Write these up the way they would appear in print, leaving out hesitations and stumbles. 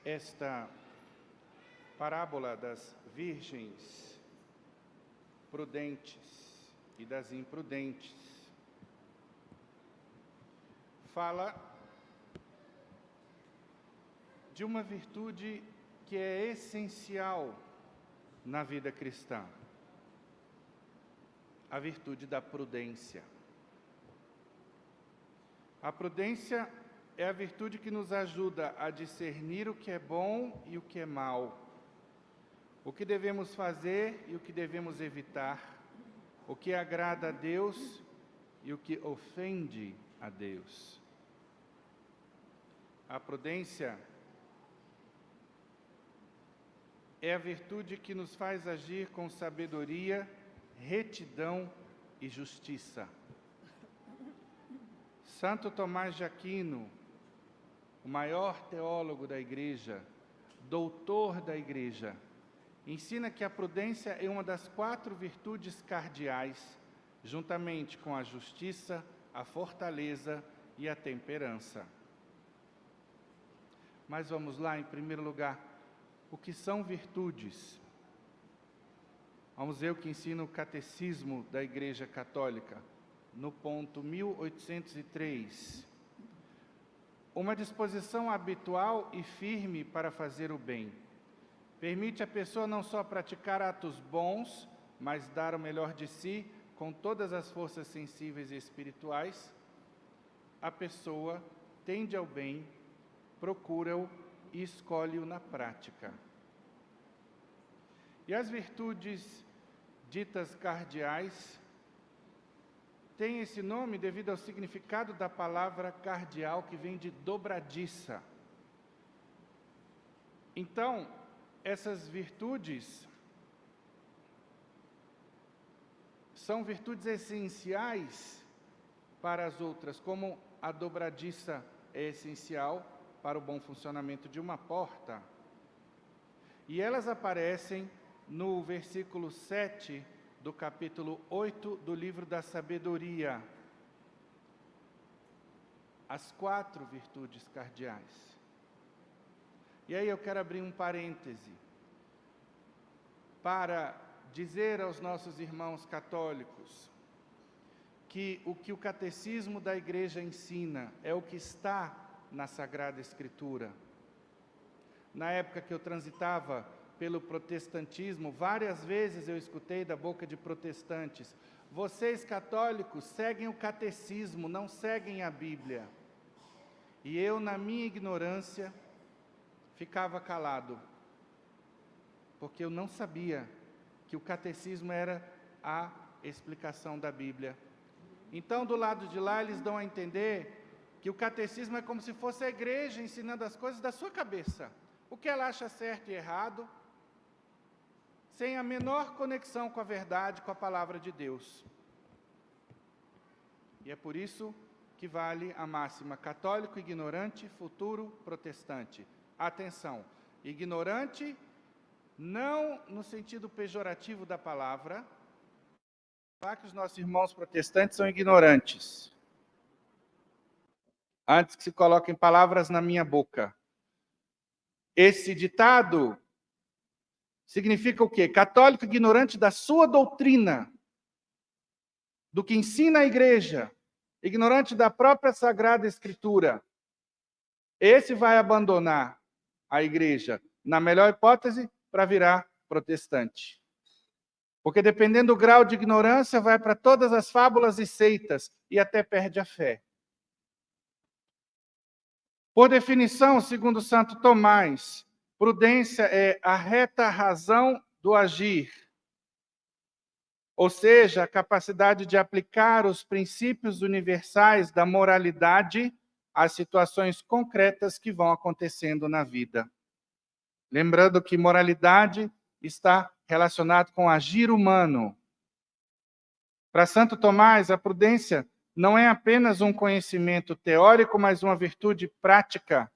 esta parábola das virgens prudentes e das imprudentes fala de uma virtude que é essencial na vida cristã, a virtude da prudência. A prudência é a virtude que nos ajuda a discernir o que é bom e o que é mal, o que devemos fazer e o que devemos evitar, o que agrada a Deus e o que ofende a Deus. A prudência é a virtude que nos faz agir com sabedoria, retidão e justiça. Santo Tomás de Aquino, o maior teólogo da Igreja, doutor da Igreja, ensina que a prudência é uma das 4 virtudes cardeais, juntamente com a justiça, a fortaleza e a temperança. Mas vamos lá, em primeiro lugar, o que são virtudes? Vamos ver o que ensina o Catecismo da Igreja Católica, no ponto 1803. Uma disposição habitual e firme para fazer o bem. Permite à pessoa não só praticar atos bons, mas dar o melhor de si com todas as forças sensíveis e espirituais. A pessoa tende ao bem, procura-o e escolhe-o na prática. E as virtudes ditas cardeais têm esse nome devido ao significado da palavra cardeal, que vem de dobradiça. Então, essas virtudes são virtudes essenciais para as outras, como a dobradiça é essencial para o bom funcionamento de uma porta. E elas aparecem no versículo 7 do capítulo 8 do livro da Sabedoria. As 4 virtudes cardeais. E aí eu quero abrir um parêntese para dizer aos nossos irmãos católicos que o Catecismo da Igreja ensina é o que está na Sagrada Escritura. Na época que eu transitava pelo protestantismo, várias vezes eu escutei da boca de protestantes: vocês católicos seguem o catecismo, não seguem a Bíblia. E eu, na minha ignorância, ficava calado, porque eu não sabia que o catecismo era a explicação da Bíblia. Então, do lado de lá, eles dão a entender que o catecismo é como se fosse a igreja ensinando as coisas da sua cabeça, o que ela acha certo e errado, sem a menor conexão com a verdade, com a palavra de Deus. E é por isso que vale a máxima: católico ignorante, futuro protestante. Atenção, ignorante não no sentido pejorativo da palavra, falar que os nossos irmãos protestantes são ignorantes. Antes que se coloquem palavras na minha boca. Esse ditado significa o quê? Católico ignorante da sua doutrina, do que ensina a igreja, ignorante da própria Sagrada Escritura. Esse vai abandonar a igreja, na melhor hipótese, para virar protestante. Porque dependendo do grau de ignorância, vai para todas as fábulas e seitas e até perde a fé. Por definição, segundo Santo Tomás, prudência é a reta razão do agir, ou seja, a capacidade de aplicar os princípios universais da moralidade às situações concretas que vão acontecendo na vida. Lembrando que moralidade está relacionado com agir humano. Para Santo Tomás, a prudência não é apenas um conhecimento teórico, mas uma virtude prática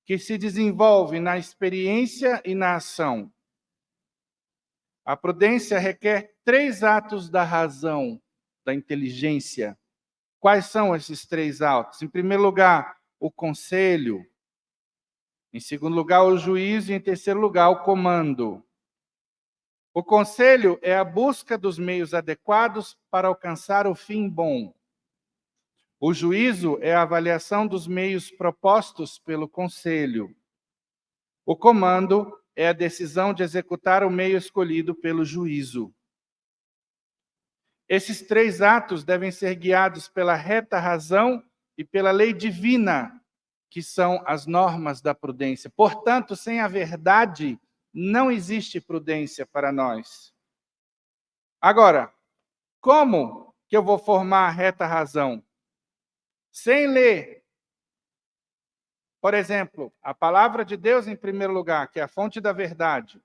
que se desenvolve na experiência e na ação. A prudência requer 3 atos da razão, da inteligência. Quais são esses 3 atos? Em primeiro lugar, o conselho. Em segundo lugar, o juízo. E em terceiro lugar, o comando. O conselho é a busca dos meios adequados para alcançar o fim bom. O juízo é a avaliação dos meios propostos pelo conselho. O comando é a decisão de executar o meio escolhido pelo juízo. Esses três atos devem ser guiados pela reta razão e pela lei divina, que são as normas da prudência. Portanto, sem a verdade, não existe prudência para nós. Agora, como que eu vou formar a reta razão? Sem ler, por exemplo, a palavra de Deus em primeiro lugar, que é a fonte da verdade.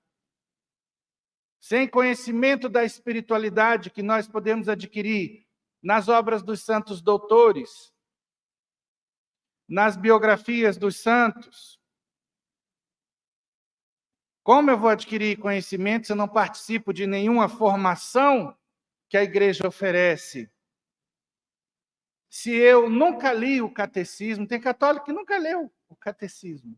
Sem conhecimento da espiritualidade que nós podemos adquirir nas obras dos santos doutores, nas biografias dos santos. Como eu vou adquirir conhecimento se eu não participo de nenhuma formação que a igreja oferece? Se eu nunca li o catecismo, tem católico que nunca leu o catecismo.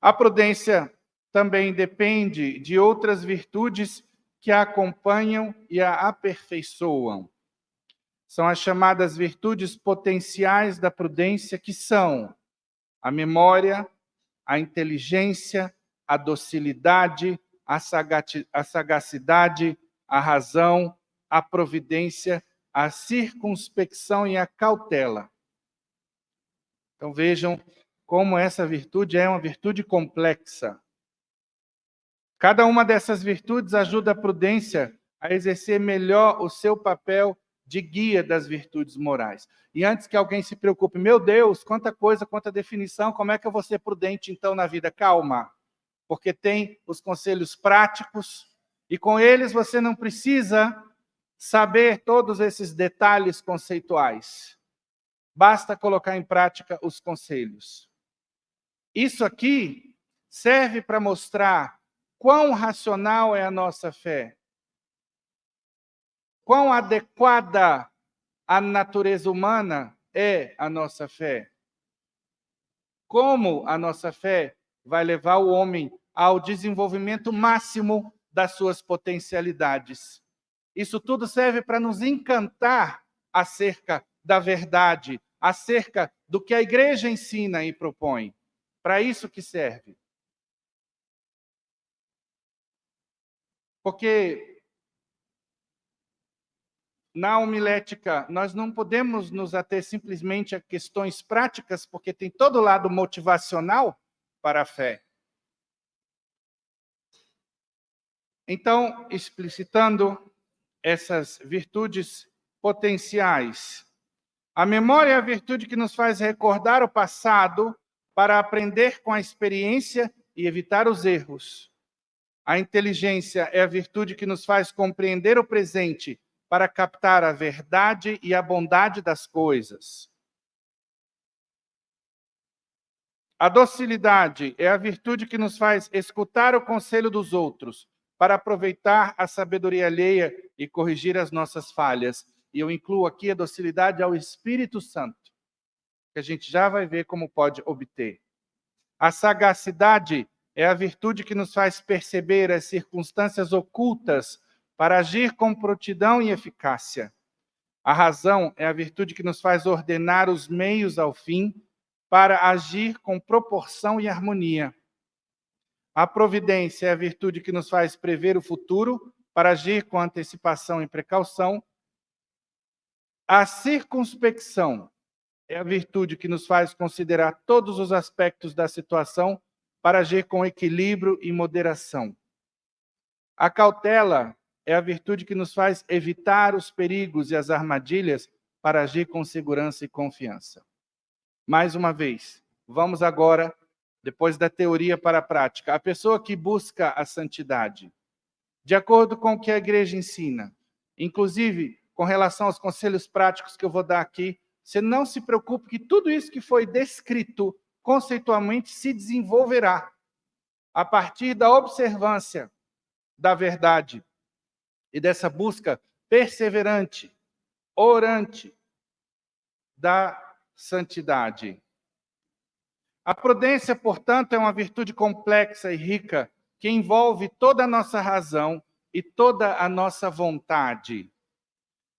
A prudência também depende de outras virtudes que a acompanham e a aperfeiçoam. São as chamadas virtudes potenciais da prudência, que são a memória, a inteligência, a docilidade, a sagacidade, a razão, a providência, a circunspecção e a cautela. Então vejam como essa virtude é uma virtude complexa. Cada uma dessas virtudes ajuda a prudência a exercer melhor o seu papel de guia das virtudes morais. E antes que alguém se preocupe, meu Deus, quanta coisa, quanta definição, como é que eu vou ser prudente então na vida? Calma, porque tem os conselhos práticos, e com eles você não precisa saber todos esses detalhes conceituais. Basta colocar em prática os conselhos. Isso aqui serve para mostrar quão racional é a nossa fé, quão adequada à natureza humana é a nossa fé, como a nossa fé vai levar o homem ao desenvolvimento máximo das suas potencialidades. Isso tudo serve para nos encantar acerca da verdade, acerca do que a igreja ensina e propõe. Para isso que serve. Porque na homilética nós não podemos nos ater simplesmente a questões práticas, porque tem todo o lado motivacional para a fé. Então, explicitando essas virtudes potenciais, a memória é a virtude que nos faz recordar o passado para aprender com a experiência e evitar os erros. A inteligência é a virtude que nos faz compreender o presente para captar a verdade e a bondade das coisas. A docilidade é a virtude que nos faz escutar o conselho dos outros para aproveitar a sabedoria alheia e corrigir as nossas falhas. E eu incluo aqui a docilidade ao Espírito Santo, que a gente já vai ver como pode obter. A sagacidade é a virtude que nos faz perceber as circunstâncias ocultas para agir com prontidão e eficácia. A razão é a virtude que nos faz ordenar os meios ao fim para agir com proporção e harmonia. A providência é a virtude que nos faz prever o futuro para agir com antecipação e precaução. A circunspecção é a virtude que nos faz considerar todos os aspectos da situação para agir com equilíbrio e moderação. A cautela é a virtude que nos faz evitar os perigos e as armadilhas para agir com segurança e confiança. Mais uma vez, vamos agora, depois da teoria para a prática. A pessoa que busca a santidade, de acordo com o que a igreja ensina, inclusive com relação aos conselhos práticos que eu vou dar aqui, você não se preocupe que tudo isso que foi descrito conceitualmente se desenvolverá a partir da observância da verdade e dessa busca perseverante, orante, da santidade. A prudência, portanto, é uma virtude complexa e rica que envolve toda a nossa razão e toda a nossa vontade.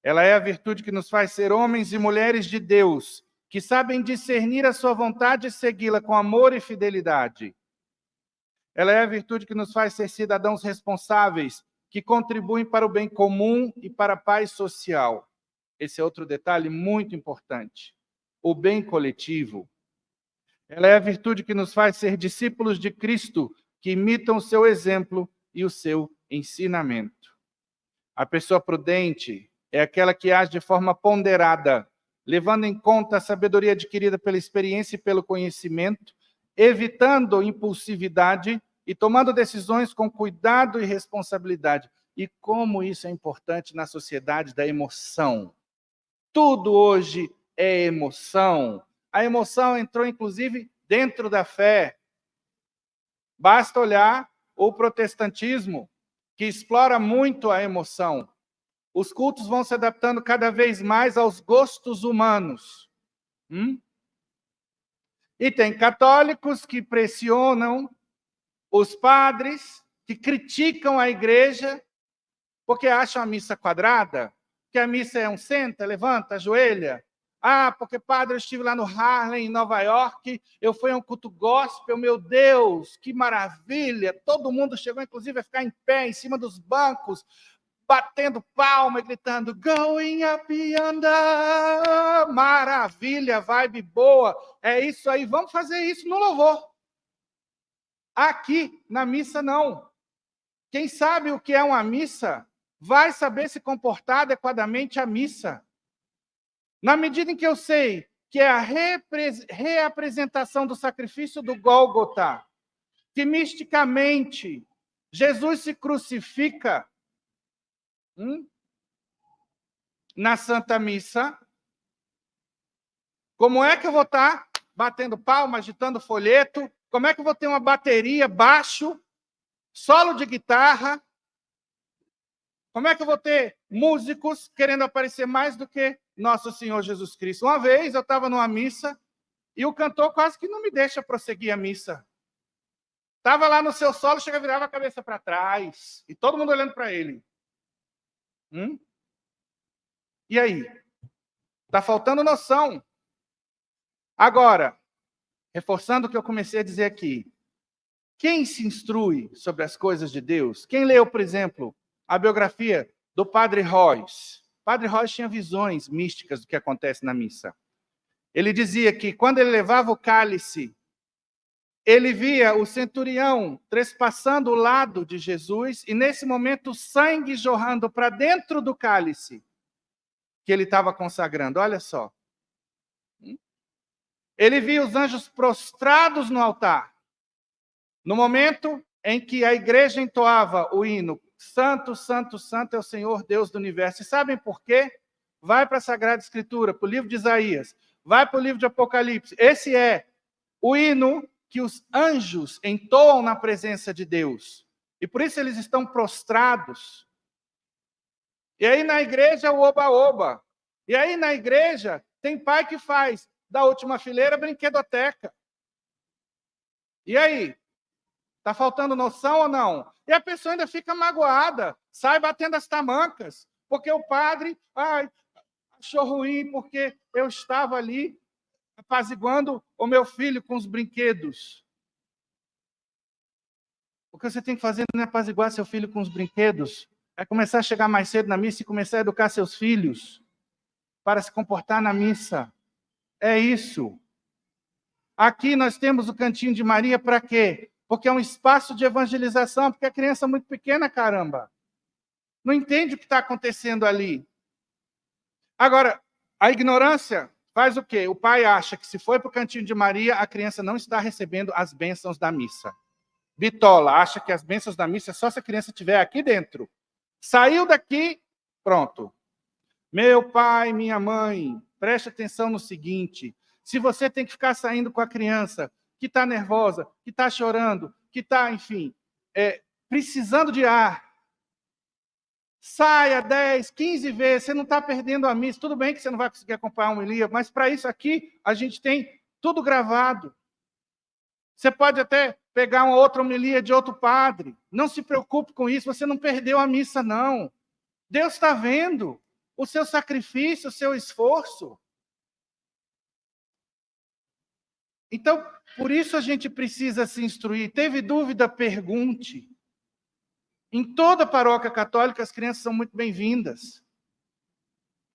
Ela é a virtude que nos faz ser homens e mulheres de Deus, que sabem discernir a sua vontade e segui-la com amor e fidelidade. Ela é a virtude que nos faz ser cidadãos responsáveis, que contribuem para o bem comum e para a paz social. Esse é outro detalhe muito importante. O bem coletivo. Ela é a virtude que nos faz ser discípulos de Cristo, que imitam o seu exemplo e o seu ensinamento. A pessoa prudente é aquela que age de forma ponderada, levando em conta a sabedoria adquirida pela experiência e pelo conhecimento, evitando impulsividade e tomando decisões com cuidado e responsabilidade. E como isso é importante na sociedade da emoção. Tudo hoje é emoção. A emoção entrou, inclusive, dentro da fé. Basta olhar o protestantismo, que explora muito a emoção. Os cultos vão se adaptando cada vez mais aos gostos humanos. E tem católicos que pressionam os padres, que criticam a igreja, porque acham a missa quadrada, que a missa é um senta, levanta, ajoelha. Ah, porque, padre, eu estive lá no Harlem, em Nova York, eu fui a um culto gospel, meu Deus, que maravilha! Todo mundo chegou, inclusive, a ficar em pé, em cima dos bancos, batendo palma e gritando, going up yonder, maravilha, vibe boa, é isso aí, vamos fazer isso no louvor. Aqui, na missa, não. Quem sabe o que é uma missa, vai saber se comportar adequadamente à missa. Na medida em que eu sei que é a reapresentação do sacrifício do Gólgota, que misticamente Jesus se crucifica na Santa Missa, como é que eu vou estar batendo palma, agitando folheto? Como é que eu vou ter uma bateria, baixo, solo de guitarra? Como é que eu vou ter músicos querendo aparecer mais do que nosso Senhor Jesus Cristo? Uma vez eu estava numa missa e o cantor quase que não me deixa prosseguir a missa. Estava lá no seu solo, chega, virava a cabeça para trás e todo mundo olhando para ele. E aí? Está faltando noção. Agora, reforçando o que eu comecei a dizer aqui, quem se instrui sobre as coisas de Deus? Quem leu, por exemplo, a biografia do Padre Royce? Padre Royce tinha visões místicas do que acontece na missa. Ele dizia que quando ele levava o cálice, ele via o centurião trespassando o lado de Jesus e, nesse momento, o sangue jorrando para dentro do cálice que ele estava consagrando. Olha só. Ele via os anjos prostrados no altar. No momento em que a igreja entoava o hino, Santo, Santo, Santo é o Senhor Deus do Universo. E sabem por quê? Vai para a Sagrada Escritura, para o livro de Isaías, vai para o livro de Apocalipse. Esse é o hino que os anjos entoam na presença de Deus. E por isso eles estão prostrados. E aí na igreja o oba-oba. E aí na igreja tem pai que faz da última fileira brinquedoteca. E aí? Está faltando noção ou não? E a pessoa ainda fica magoada, sai batendo as tamancas, porque o padre achou ruim, porque eu estava ali apaziguando o meu filho com os brinquedos. O que você tem que fazer não é apaziguar seu filho com os brinquedos, é começar a chegar mais cedo na missa e começar a educar seus filhos para se comportar na missa. É isso. Aqui nós temos o Cantinho de Maria para quê? Porque é um espaço de evangelização, porque a criança é muito pequena, caramba. Não entende o que está acontecendo ali. Agora, a ignorância faz o quê? O pai acha que se foi para o Cantinho de Maria, a criança não está recebendo as bênçãos da missa. Bitola, acha que as bênçãos da missa é só se a criança estiver aqui dentro. Saiu daqui, pronto. Meu pai, minha mãe, preste atenção no seguinte, se você tem que ficar saindo com a criança que está nervosa, que está chorando, que está, enfim, precisando de ar, Saia 10, 15 vezes, você não está perdendo a missa. Tudo bem que você não vai conseguir acompanhar uma homilia, mas para isso aqui a gente tem tudo gravado. Você pode até pegar uma outra homilia de outro padre. Não se preocupe com isso, você não perdeu a missa, não. Deus está vendo o seu sacrifício, o seu esforço. Então, por isso a gente precisa se instruir. Teve dúvida? Pergunte. Em toda paróquia católica, as crianças são muito bem-vindas.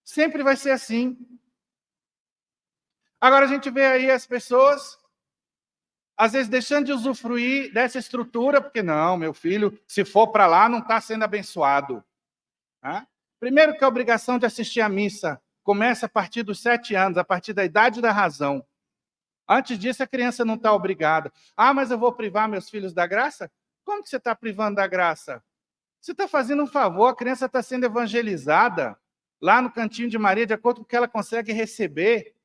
Sempre vai ser assim. Agora a gente vê aí as pessoas, às vezes, deixando de usufruir dessa estrutura, porque não, meu filho, se for para lá, não está sendo abençoado. Primeiro que a obrigação de assistir à missa começa a partir dos 7 anos, a partir da idade da razão. Antes disso, a criança não está obrigada. Mas eu vou privar meus filhos da graça? Como que você está privando da graça? Você está fazendo um favor, a criança está sendo evangelizada lá no Cantinho de Maria, de acordo com o que ela consegue receber.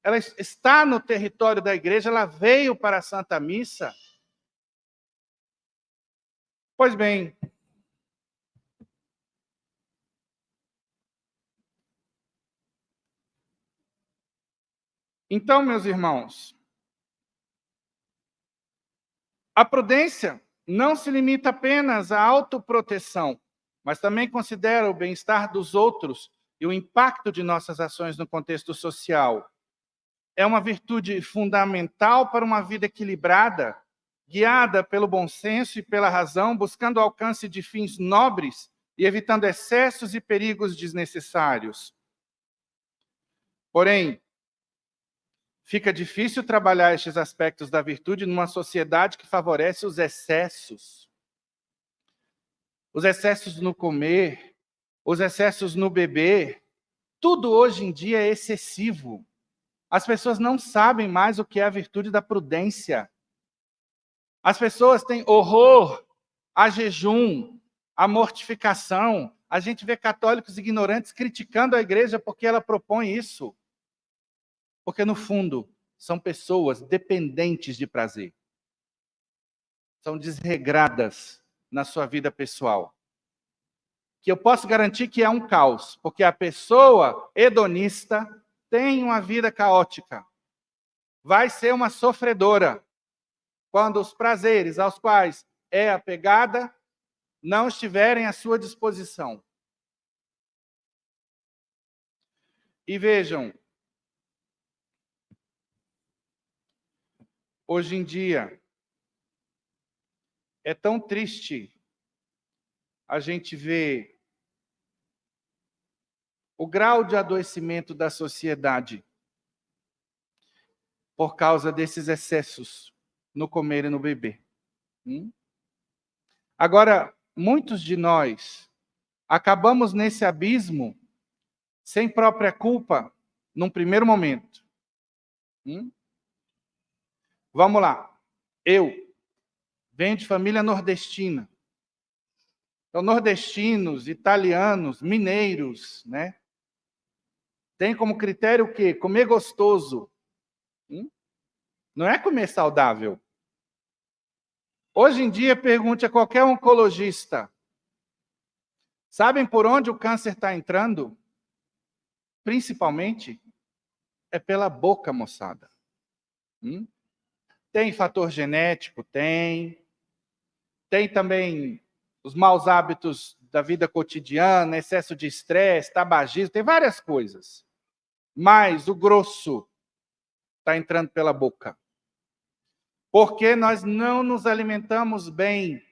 Ela está no território da igreja, ela veio para a Santa Missa. Pois bem, então, meus irmãos, a prudência não se limita apenas à autoproteção, mas também considera o bem-estar dos outros e o impacto de nossas ações no contexto social. É uma virtude fundamental para uma vida equilibrada, guiada pelo bom senso e pela razão, buscando o alcance de fins nobres e evitando excessos e perigos desnecessários. Porém, fica difícil trabalhar estes aspectos da virtude numa sociedade que favorece os excessos. Os excessos no comer, os excessos no beber, tudo hoje em dia é excessivo. As pessoas não sabem mais o que é a virtude da prudência. As pessoas têm horror a jejum, a mortificação. A gente vê católicos ignorantes criticando a igreja porque ela propõe isso. Porque, no fundo, são pessoas dependentes de prazer. São desregradas na sua vida pessoal. Que eu posso garantir que é um caos, porque a pessoa hedonista tem uma vida caótica. Vai ser uma sofredora quando os prazeres aos quais é apegada não estiverem à sua disposição. E vejam, hoje em dia, é tão triste a gente ver o grau de adoecimento da sociedade por causa desses excessos no comer e no beber. Agora, muitos de nós acabamos nesse abismo sem própria culpa num primeiro momento. Vamos lá. Eu venho de família nordestina. Então, nordestinos, italianos, mineiros, né? Tem como critério o quê? Comer gostoso. Não é comer saudável. Hoje em dia, pergunte a qualquer oncologista. Sabem por onde o câncer está entrando? Principalmente, é pela boca, moçada. Tem fator genético? Tem. Tem também os maus hábitos da vida cotidiana, excesso de estresse, tabagismo, tem várias coisas. Mas o grosso está entrando pela boca. Porque nós não nos alimentamos bem.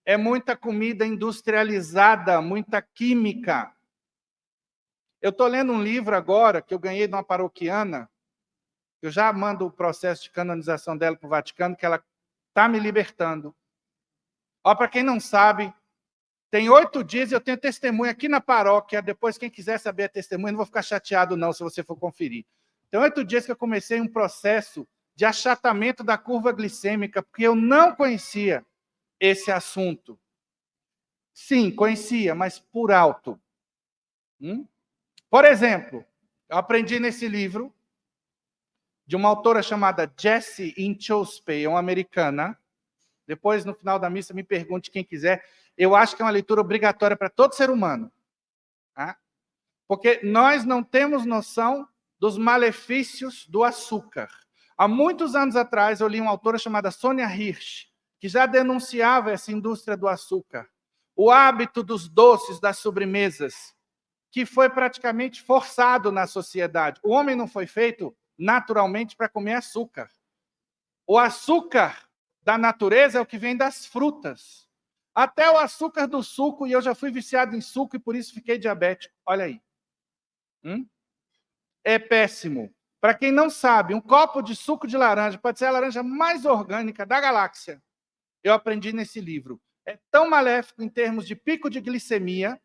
É muita comida industrializada, muita química. Eu estou lendo um livro agora, que eu ganhei de uma paroquiana, eu já mando o processo de canonização dela para o Vaticano, que ela está me libertando. Para quem não sabe, tem 8 dias, eu tenho testemunha aqui na paróquia, depois quem quiser saber a testemunha, não vou ficar chateado não, se você for conferir. Tem 8 dias que eu comecei um processo de achatamento da curva glicêmica, porque eu não conhecia esse assunto. Sim, conhecia, mas por alto. Por exemplo, eu aprendi nesse livro, de uma autora chamada Jessie Inchauspé, uma americana. Depois, no final da missa, me pergunte quem quiser. eu acho que é uma leitura obrigatória para todo ser humano. Tá? Porque nós não temos noção dos malefícios do açúcar. Há muitos anos atrás, eu li uma autora chamada Sônia Hirsch, que já denunciava essa indústria do açúcar. O hábito dos doces, das sobremesas, que foi praticamente forçado na sociedade. O homem não foi feito naturalmente para comer açúcar. O açúcar da natureza é o que vem das frutas. Até o açúcar do suco, e eu já fui viciado em suco e por isso fiquei diabético. Olha aí. É péssimo. Para quem não sabe, um copo de suco de laranja pode ser a laranja mais orgânica da galáxia. Eu aprendi nesse livro. É tão maléfico em termos de pico de glicemia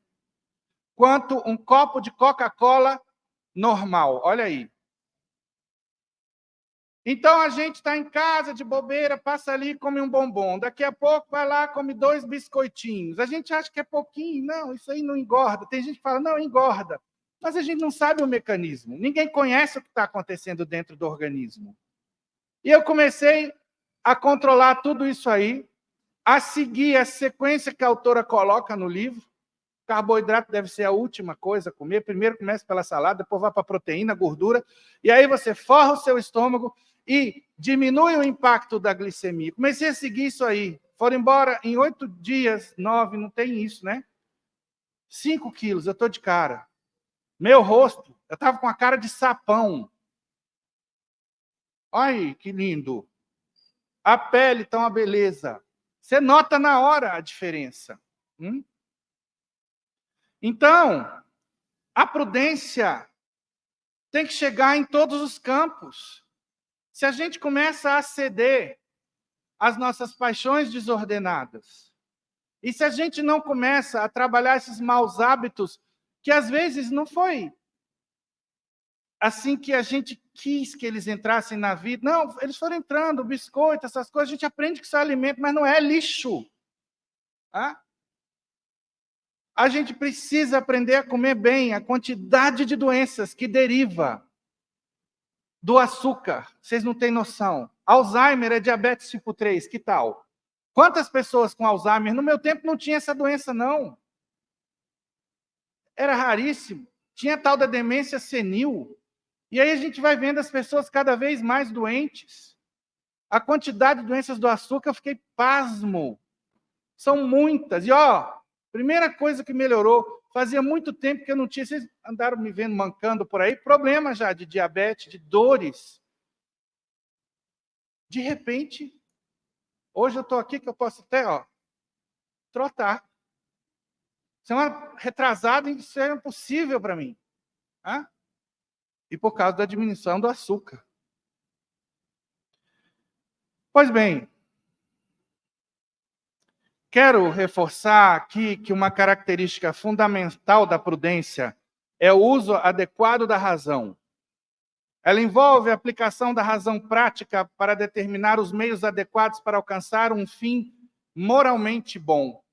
quanto um copo de Coca-Cola normal. Olha aí. Então a gente está em casa de bobeira, passa ali, come um bombom. Daqui a pouco vai lá, come 2 biscoitinhos. A gente acha que é pouquinho. Não, isso aí não engorda. Tem gente que fala, não, engorda. Mas a gente não sabe o mecanismo. Ninguém conhece o que está acontecendo dentro do organismo. E eu comecei a controlar tudo isso aí, a seguir a sequência que a autora coloca no livro. Carboidrato deve ser a última coisa a comer. Primeiro começa pela salada, depois vai para a proteína, gordura. E aí você forra o seu estômago e diminui o impacto da glicemia. Comecei a seguir isso aí. Foram embora em 8 dias, 9, não tem isso, né? 5 quilos, eu estou de cara. Meu rosto, eu estava com a cara de sapão. Ai, que lindo. A pele está uma beleza. Você nota na hora a diferença. Então, a prudência tem que chegar em todos os campos. Se a gente começa a ceder às nossas paixões desordenadas, e se a gente não começa a trabalhar esses maus hábitos, que às vezes não foi assim que a gente quis que eles entrassem na vida. Não, eles foram entrando, biscoito, essas coisas, a gente aprende que isso é alimento, mas não é lixo. Tá? A gente precisa aprender a comer bem. A quantidade de doenças que deriva do açúcar, vocês não têm noção. Alzheimer é diabetes tipo 3, que tal? Quantas pessoas com Alzheimer? No meu tempo não tinha essa doença, não. Era raríssimo. Tinha tal da demência senil. E aí a gente vai vendo as pessoas cada vez mais doentes. A quantidade de doenças do açúcar, eu fiquei pasmo. São muitas. E, primeira coisa que melhorou, fazia muito tempo que eu não tinha, vocês andaram me vendo mancando por aí, problema já de diabetes, de dores. De repente, hoje eu estou aqui que eu posso até, trotar. Semana retrasada, isso era impossível para mim. Tá? E por causa da diminuição do açúcar. Pois bem, quero reforçar aqui que uma característica fundamental da prudência é o uso adequado da razão. Ela envolve a aplicação da razão prática para determinar os meios adequados para alcançar um fim moralmente bom.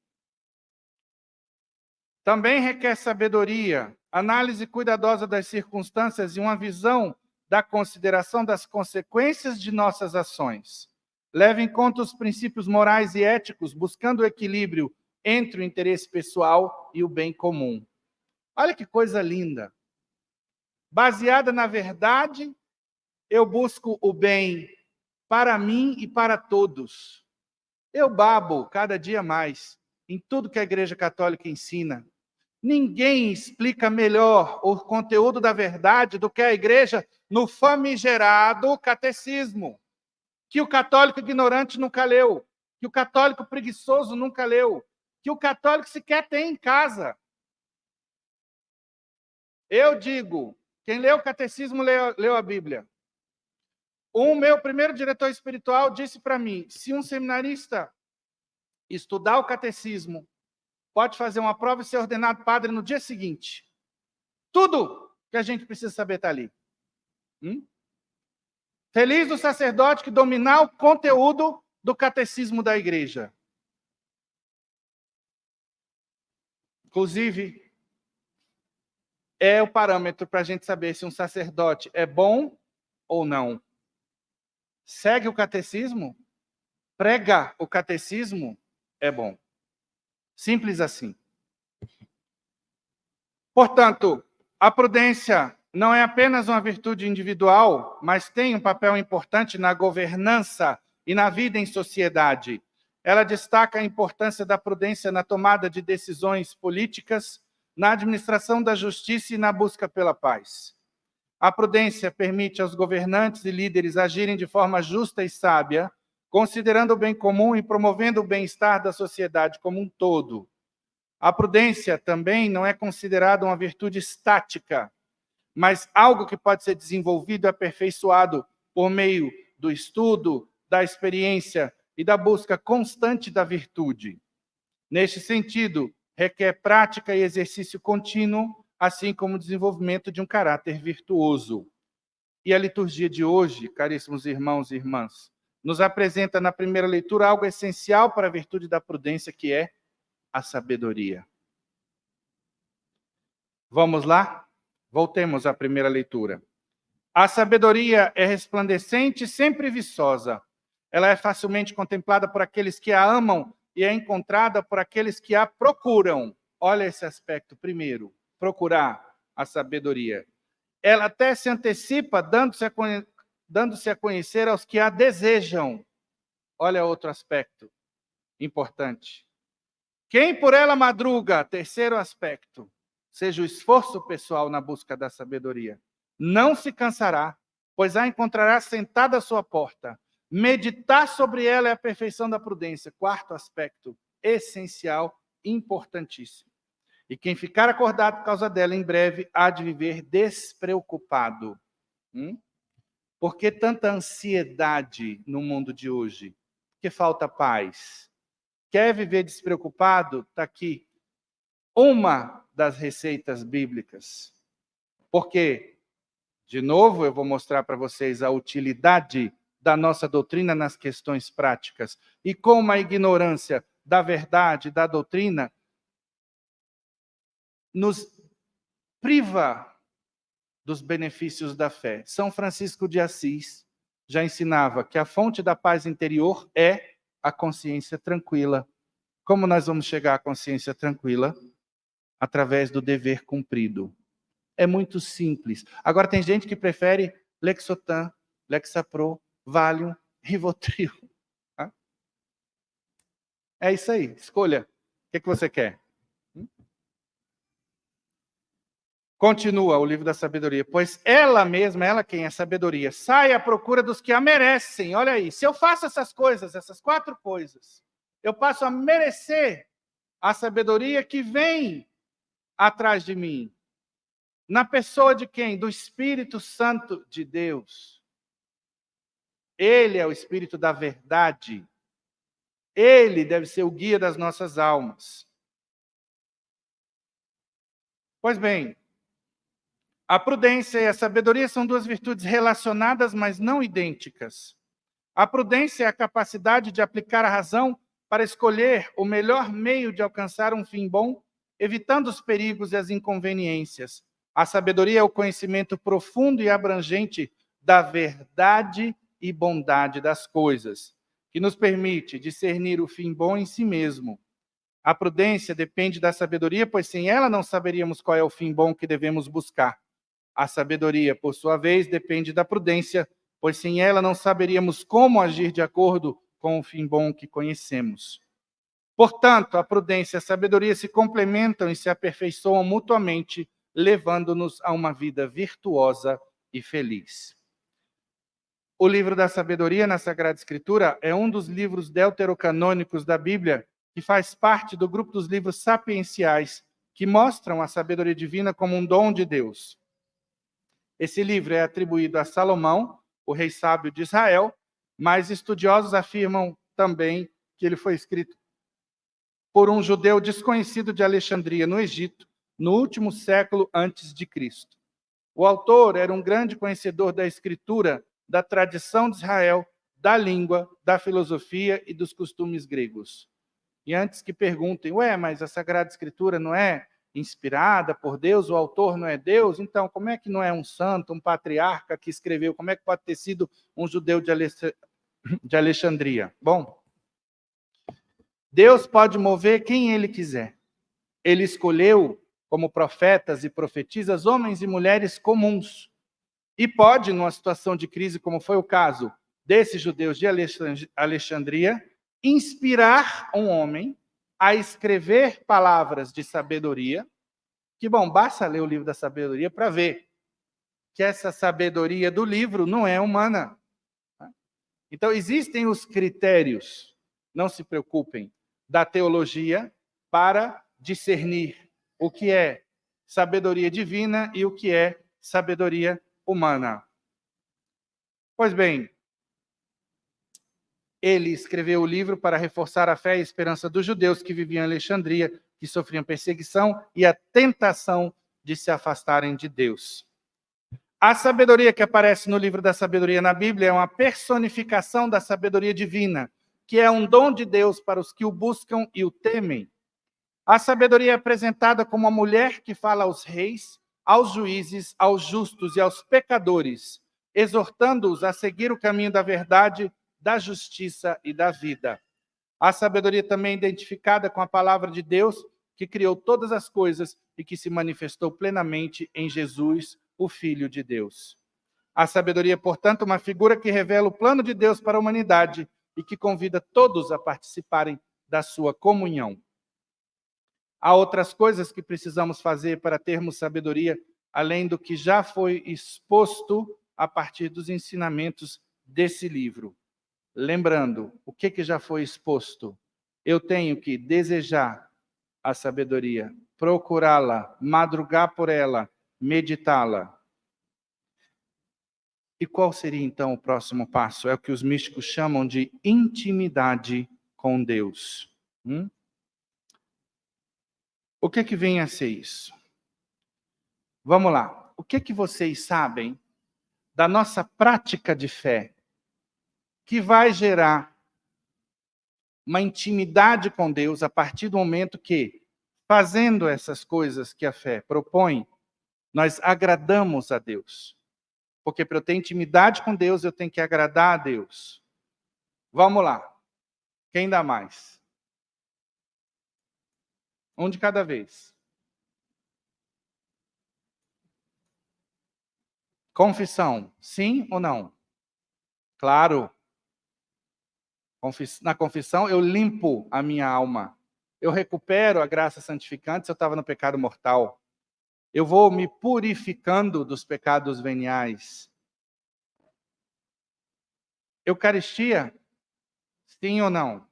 Também requer sabedoria, análise cuidadosa das circunstâncias e uma visão da consideração das consequências de nossas ações. Leve em conta os princípios morais e éticos, buscando o equilíbrio entre o interesse pessoal e o bem comum. Olha que coisa linda. Baseada na verdade, eu busco o bem para mim e para todos. Eu babo cada dia mais em tudo que a Igreja Católica ensina. Ninguém explica melhor o conteúdo da verdade do que a Igreja no famigerado catecismo, que o católico ignorante nunca leu, que o católico preguiçoso nunca leu, que o católico sequer tem em casa. Eu digo, quem leu o catecismo leu a Bíblia. O meu primeiro diretor espiritual disse para mim, se um seminarista estudar o catecismo, pode fazer uma prova e ser ordenado padre no dia seguinte. Tudo que a gente precisa saber está ali. Feliz o sacerdote que dominar o conteúdo do catecismo da igreja. Inclusive, é o parâmetro para a gente saber se um sacerdote é bom ou não. Segue o catecismo? Prega o catecismo? É bom. Simples assim. Portanto, a prudência não é apenas uma virtude individual, mas tem um papel importante na governança e na vida em sociedade. Ela destaca a importância da prudência na tomada de decisões políticas, na administração da justiça e na busca pela paz. A prudência permite aos governantes e líderes agirem de forma justa e sábia, considerando o bem comum e promovendo o bem-estar da sociedade como um todo. A prudência também não é considerada uma virtude estática, mas algo que pode ser desenvolvido e aperfeiçoado por meio do estudo, da experiência e da busca constante da virtude. Neste sentido, requer prática e exercício contínuo, assim como o desenvolvimento de um caráter virtuoso. E a liturgia de hoje, caríssimos irmãos e irmãs, nos apresenta na primeira leitura algo essencial para a virtude da prudência, que é a sabedoria. Vamos lá? Voltemos à primeira leitura. A sabedoria é resplandecente e sempre viçosa. Ela é facilmente contemplada por aqueles que a amam e é encontrada por aqueles que a procuram. Olha esse aspecto primeiro, procurar a sabedoria. Ela até se antecipa, dando-se a conhecer aos que a desejam. Olha outro aspecto importante. Quem por ela madruga, terceiro aspecto, seja o esforço pessoal na busca da sabedoria, não se cansará, pois a encontrará sentada à sua porta. Meditar sobre ela é a perfeição da prudência. Quarto aspecto, essencial, importantíssimo. E quem ficar acordado por causa dela, em breve, há de viver despreocupado. Por que tanta ansiedade no mundo de hoje? Porque falta paz. Quer viver despreocupado? Está aqui uma das receitas bíblicas. Porque, de novo, eu vou mostrar para vocês a utilidade da nossa doutrina nas questões práticas. E como a ignorância da verdade, da doutrina, nos priva dos benefícios da fé. São Francisco de Assis já ensinava que a fonte da paz interior é a consciência tranquila. Como nós vamos chegar à consciência tranquila? Através do dever cumprido. É muito simples. Agora, tem gente que prefere Lexotan, Lexapro, Valium, Rivotril. É isso aí, escolha. O que você quer? Continua o livro da sabedoria. Pois ela mesma, ela quem é sabedoria, sai à procura dos que a merecem. Olha aí, se eu faço essas coisas, essas 4 coisas, eu passo a merecer a sabedoria que vem atrás de mim. Na pessoa de quem? Do Espírito Santo de Deus. Ele é o Espírito da verdade. Ele deve ser o guia das nossas almas. Pois bem, a prudência e a sabedoria são 2 virtudes relacionadas, mas não idênticas. A prudência é a capacidade de aplicar a razão para escolher o melhor meio de alcançar um fim bom, evitando os perigos e as inconveniências. A sabedoria é o conhecimento profundo e abrangente da verdade e bondade das coisas, que nos permite discernir o fim bom em si mesmo. A prudência depende da sabedoria, pois sem ela não saberíamos qual é o fim bom que devemos buscar. A sabedoria, por sua vez, depende da prudência, pois sem ela não saberíamos como agir de acordo com o fim bom que conhecemos. Portanto, a prudência e a sabedoria se complementam e se aperfeiçoam mutuamente, levando-nos a uma vida virtuosa e feliz. O livro da sabedoria na Sagrada Escritura é um dos livros deuterocanônicos da Bíblia, que faz parte do grupo dos livros sapienciais, que mostram a sabedoria divina como um dom de Deus. Esse livro é atribuído a Salomão, o rei sábio de Israel, mas estudiosos afirmam também que ele foi escrito por um judeu desconhecido de Alexandria, no Egito, no último século antes de Cristo. O autor era um grande conhecedor da escritura, da tradição de Israel, da língua, da filosofia e dos costumes gregos. E antes que perguntem, mas a Sagrada Escritura não é inspirada por Deus, o autor não é Deus, então como é que não é um santo, um patriarca que escreveu? Como é que pode ter sido um judeu de Alexandria? Bom, Deus pode mover quem Ele quiser. Ele escolheu como profetas e profetisas homens e mulheres comuns. E pode, numa situação de crise, como foi o caso desses judeus de Alexandria, inspirar um homem a escrever palavras de sabedoria, que, bom, basta ler o livro da sabedoria para ver que essa sabedoria do livro não é humana. Então, existem os critérios, não se preocupem, da teologia para discernir o que é sabedoria divina e o que é sabedoria humana. Pois bem, ele escreveu o livro para reforçar a fé e a esperança dos judeus que viviam em Alexandria, que sofriam perseguição e a tentação de se afastarem de Deus. A sabedoria que aparece no livro da sabedoria na Bíblia é uma personificação da sabedoria divina, que é um dom de Deus para os que o buscam e o temem. A sabedoria é apresentada como a mulher que fala aos reis, aos juízes, aos justos e aos pecadores, exortando-os a seguir o caminho da verdade, da justiça e da vida. A sabedoria também é identificada com a palavra de Deus, que criou todas as coisas e que se manifestou plenamente em Jesus, o Filho de Deus. A sabedoria, portanto, é uma figura que revela o plano de Deus para a humanidade e que convida todos a participarem da sua comunhão. Há outras coisas que precisamos fazer para termos sabedoria, além do que já foi exposto a partir dos ensinamentos desse livro. Lembrando, o que já foi exposto? Eu tenho que desejar a sabedoria, procurá-la, madrugar por ela, meditá-la. E qual seria, então, o próximo passo? É o que os místicos chamam de intimidade com Deus. O que vem a ser isso? Vamos lá. O que vocês sabem da nossa prática de fé que vai gerar uma intimidade com Deus a partir do momento que, fazendo essas coisas que a fé propõe, nós agradamos a Deus? Porque para eu ter intimidade com Deus, eu tenho que agradar a Deus. Vamos lá. Quem dá mais? Um de cada vez. Confissão, sim ou não? Claro. Na confissão, eu limpo a minha alma. Eu recupero a graça santificante se eu estava no pecado mortal. Eu vou me purificando dos pecados veniais. Eucaristia, sim ou não?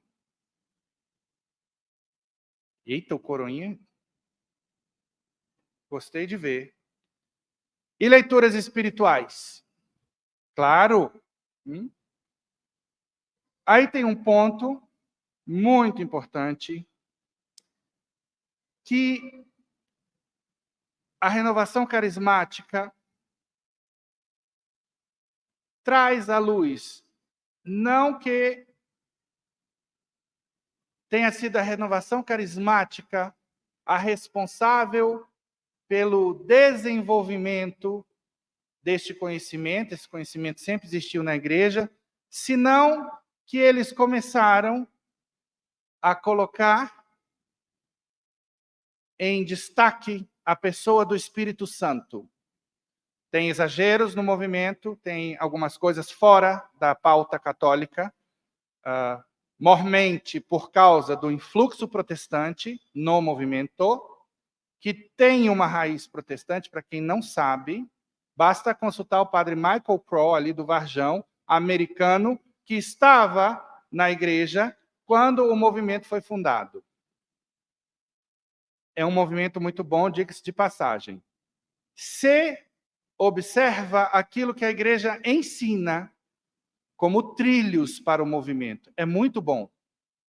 Eita, o coroinha. Gostei de ver. E leituras espirituais? Claro. Aí tem um ponto muito importante, que a renovação carismática traz à luz, não que tenha sido a renovação carismática a responsável pelo desenvolvimento deste conhecimento, esse conhecimento sempre existiu na igreja, senão que eles começaram a colocar em destaque a pessoa do Espírito Santo. Tem exageros no movimento, tem algumas coisas fora da pauta católica, mormente por causa do influxo protestante no movimento, que tem uma raiz protestante, para quem não sabe, basta consultar o padre Michael Crow, ali do Varjão, americano, que estava na igreja quando o movimento foi fundado. É um movimento muito bom, diga-se de passagem. Se observa aquilo que a igreja ensina como trilhos para o movimento. É muito bom.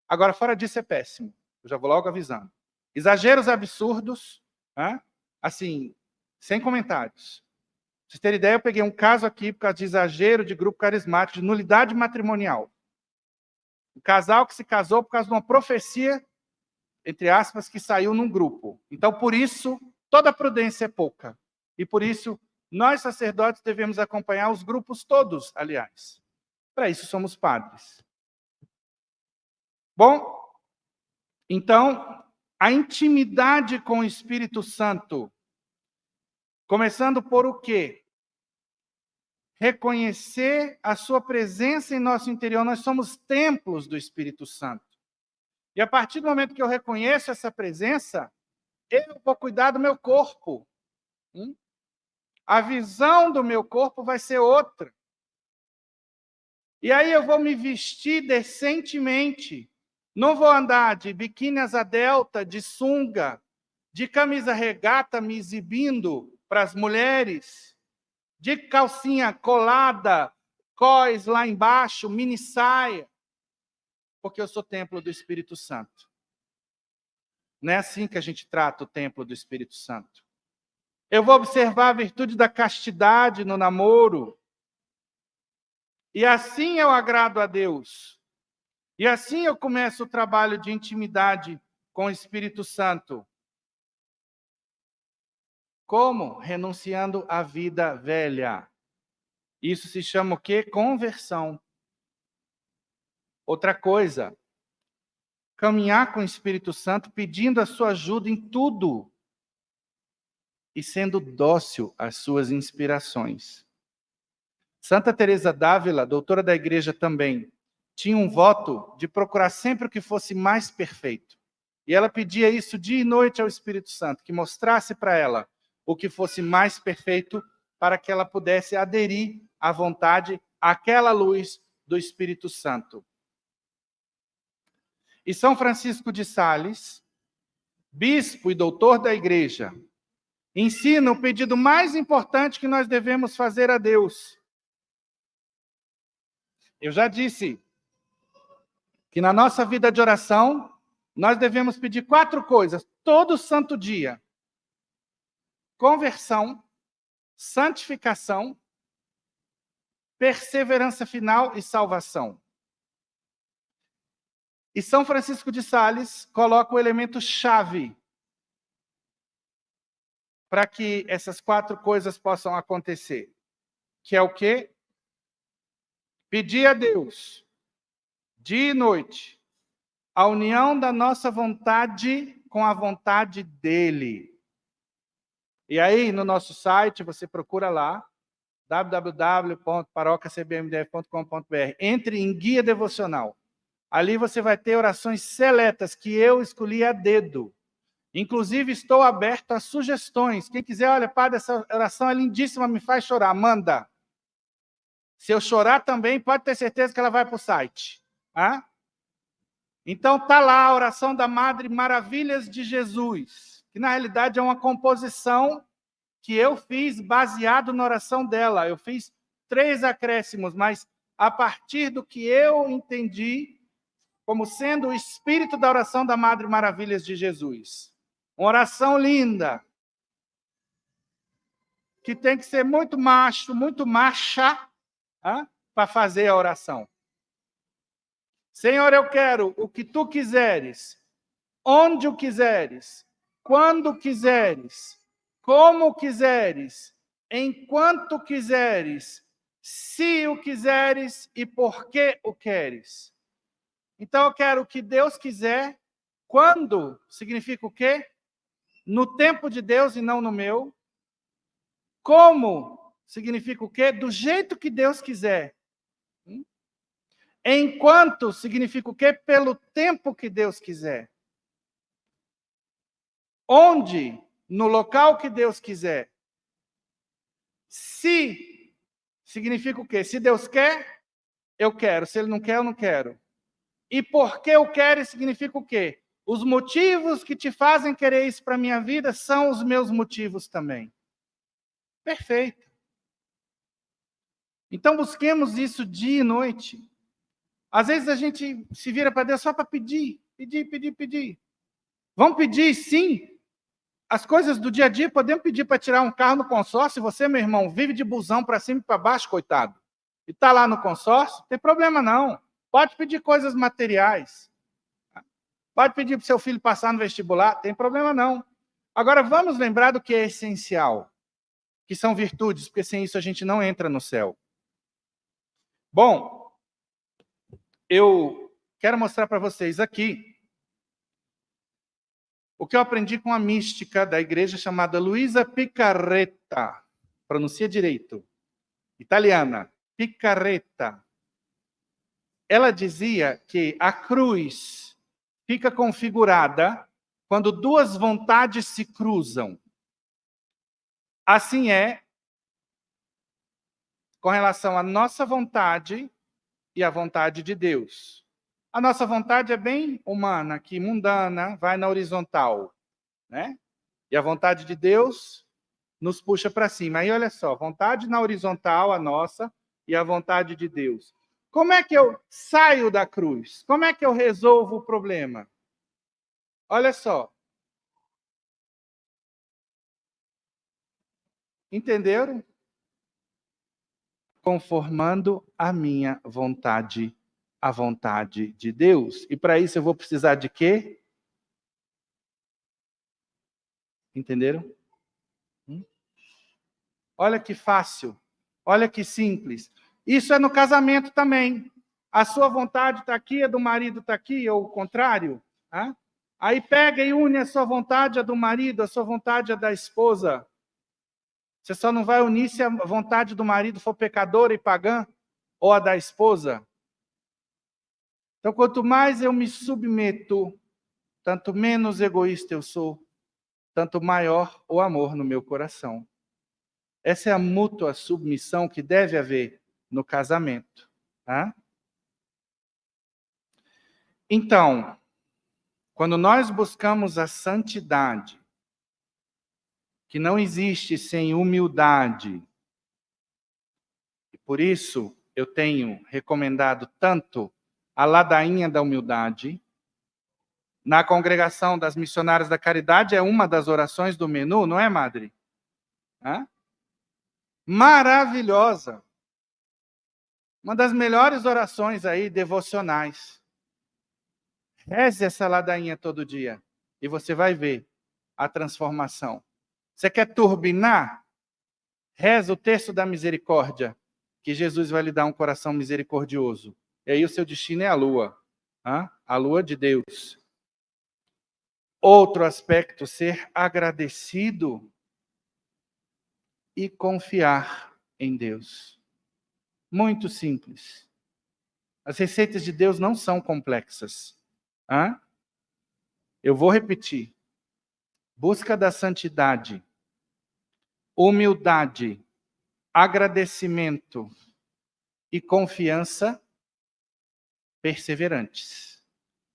Agora, fora disso, é péssimo. Eu já vou logo avisando. Exageros absurdos, assim, sem comentários. Pra vocês terem ideia, eu peguei um caso aqui por causa de exagero de grupo carismático, de nulidade matrimonial. Um casal que se casou por causa de uma profecia, entre aspas, que saiu num grupo. Então, por isso, toda prudência é pouca. E por isso, nós sacerdotes devemos acompanhar os grupos todos, aliás. Para isso somos padres. Bom, Então, a intimidade com o Espírito Santo, começando por o quê? Reconhecer a sua presença em nosso interior. Nós somos templos do Espírito Santo. E a partir do momento que eu reconheço essa presença, eu vou cuidar do meu corpo. A visão do meu corpo vai ser outra. E aí eu vou me vestir decentemente. Não vou andar de biquíni asa delta, de sunga, de camisa regata me exibindo para as mulheres, de calcinha colada, cós lá embaixo, mini saia, porque eu sou templo do Espírito Santo. Não é assim que a gente trata o templo do Espírito Santo. Eu vou observar a virtude da castidade no namoro. E assim eu agrado a Deus. E assim eu começo o trabalho de intimidade com o Espírito Santo. Como? Renunciando à vida velha. Isso se chama o quê? Conversão. Outra coisa, caminhar com o Espírito Santo pedindo a sua ajuda em tudo e sendo dócil às suas inspirações. Santa Teresa d'Ávila, doutora da Igreja também, tinha um voto de procurar sempre o que fosse mais perfeito. E ela pedia isso dia e noite ao Espírito Santo, que mostrasse para ela o que fosse mais perfeito para que ela pudesse aderir à vontade, àquela luz do Espírito Santo. E São Francisco de Sales, bispo e doutor da Igreja, ensina o pedido mais importante que nós devemos fazer a Deus. Eu já disse que na nossa vida de oração, nós devemos pedir 4 coisas, todo santo dia. Conversão, santificação, perseverança final e salvação. E São Francisco de Sales coloca o elemento chave para que essas 4 coisas possam acontecer, que é o quê? Pedir a Deus, dia e noite, a união da nossa vontade com a vontade dele. E aí, no nosso site, você procura lá, www.parocacbmdf.com.br. Entre em guia devocional. Ali você vai ter orações seletas que eu escolhi a dedo. Inclusive, estou aberto a sugestões. Quem quiser, olha, padre, essa oração é lindíssima, me faz chorar. Manda. Se eu chorar também, pode ter certeza que ela vai para o site. Ah? Então, está lá a oração da Madre Maravilhas de Jesus, que na realidade é uma composição que eu fiz baseado na oração dela. Eu fiz 3 acréscimos, mas a partir do que eu entendi como sendo o espírito da oração da Madre Maravilhas de Jesus. Uma oração linda, que tem que ser muito macho, muito macha, para fazer a oração. Senhor, eu quero o que tu quiseres, onde o quiseres, quando quiseres, como quiseres, enquanto quiseres, se o quiseres e por que o queres. Então eu quero o que Deus quiser, quando significa o quê? No tempo de Deus e não no meu. Como significa o quê? Do jeito que Deus quiser. Enquanto significa o quê? Pelo tempo que Deus quiser. Onde? No local que Deus quiser. Se significa o quê? Se Deus quer, eu quero. Se Ele não quer, eu não quero. E porque eu quero significa o quê? Os motivos que te fazem querer isso para a minha vida são os meus motivos também. Perfeito. Então busquemos isso dia e noite. Às vezes a gente se vira para Deus só para pedir. Vamos pedir, sim. As coisas do dia a dia, podemos pedir para tirar um carro no consórcio. Você, meu irmão, vive de busão para cima e para baixo, coitado. E está lá no consórcio, não tem problema não. Pode pedir coisas materiais. Pode pedir para o seu filho passar no vestibular, não tem problema não. Agora, vamos lembrar do que é essencial, que são virtudes, porque sem isso a gente não entra no céu. Bom, eu quero mostrar para vocês aqui O que eu aprendi com a mística da igreja chamada Luisa Picarretta, pronuncia direito, italiana, Picarretta. Ela dizia que a cruz fica configurada quando duas vontades se cruzam. Assim é com relação à nossa vontade e à vontade de Deus. A nossa vontade é bem humana, aqui, mundana, vai na horizontal, né? E a vontade de Deus nos puxa para cima. Aí, olha só, vontade na horizontal, a nossa, e a vontade de Deus. Como é que eu saio da cruz? Como é que eu resolvo o problema? Olha só. Entenderam? Conformando a minha vontade à vontade de Deus. E para isso eu vou precisar de quê? Entenderam? Olha que fácil. Olha que simples. Isso é no casamento também. A sua vontade está aqui, a do marido está aqui, ou o contrário. Né? Aí pega e une a sua vontade à do marido, a sua vontade à da esposa. Você só não vai unir se a vontade do marido for pecadora e pagã, ou a da esposa. Então, quanto mais eu me submeto, tanto menos egoísta eu sou, tanto maior o amor no meu coração. Essa é a mútua submissão que deve haver no casamento. Tá? Então, quando nós buscamos a santidade, que não existe sem humildade, e por isso eu tenho recomendado tanto a ladainha da humildade. Na congregação das missionárias da caridade é uma das orações do menu, não é, madre? Hã? Maravilhosa. Uma das melhores orações aí, devocionais. Reze essa ladainha todo dia e você vai ver a transformação. Você quer turbinar? Reza o terço da misericórdia, que Jesus vai lhe dar um coração misericordioso. E aí o seu destino é a lua. A lua de Deus. Outro aspecto, ser agradecido e confiar em Deus. Muito simples. As receitas de Deus não são complexas. Eu vou repetir. Busca da santidade, humildade, agradecimento e confiança perseverantes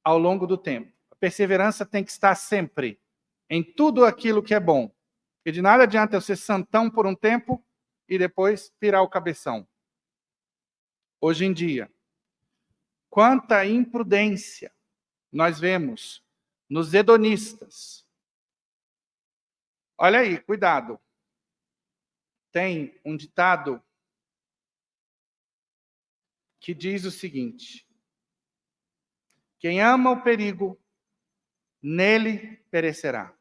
ao longo do tempo. A perseverança tem que estar sempre em tudo aquilo que é bom. Porque de nada adianta eu ser santão por um tempo e depois pirar o cabeção. Hoje em dia, quanta imprudência nós vemos nos hedonistas. Olha aí, cuidado. Tem um ditado que diz o seguinte: quem ama o perigo, nele perecerá.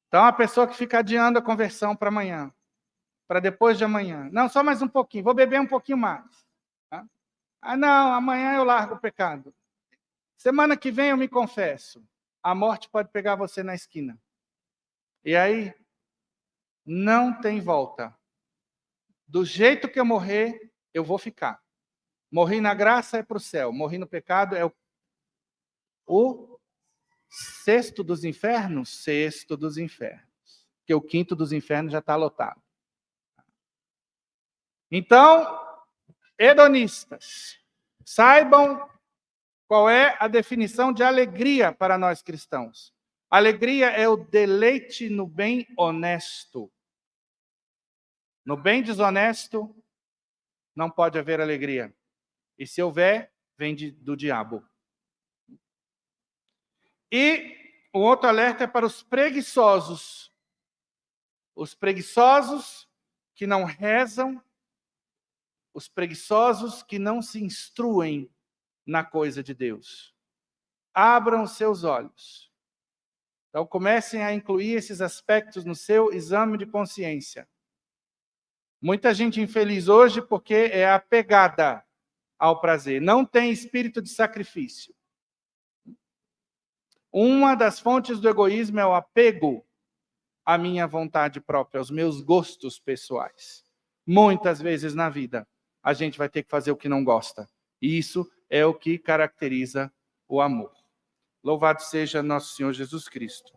Então, a pessoa que fica adiando a conversão para amanhã, para depois de amanhã. Não, só mais um pouquinho, vou beber um pouquinho mais. Tá? Não, amanhã eu largo o pecado. Semana que vem eu me confesso. A morte pode pegar você na esquina. E aí, não tem volta. Do jeito que eu morrer, eu vou ficar. Morri na graça é para o céu. Morri no pecado é o sexto dos infernos? Sexto dos infernos. Porque o quinto dos infernos já está lotado. Então, hedonistas, saibam qual é a definição de alegria para nós cristãos. Alegria é o deleite no bem honesto. No bem desonesto, não pode haver alegria. E se houver, vem do diabo. E o outro alerta é para os preguiçosos. Os preguiçosos que não rezam, os preguiçosos que não se instruem na coisa de Deus. Abram os seus olhos. Então comecem a incluir esses aspectos no seu exame de consciência. Muita gente infeliz hoje porque é apegada ao prazer. Não tem espírito de sacrifício. Uma das fontes do egoísmo é o apego à minha vontade própria, aos meus gostos pessoais. Muitas vezes na vida, a gente vai ter que fazer o que não gosta. E isso é o que caracteriza o amor. Louvado seja nosso Senhor Jesus Cristo.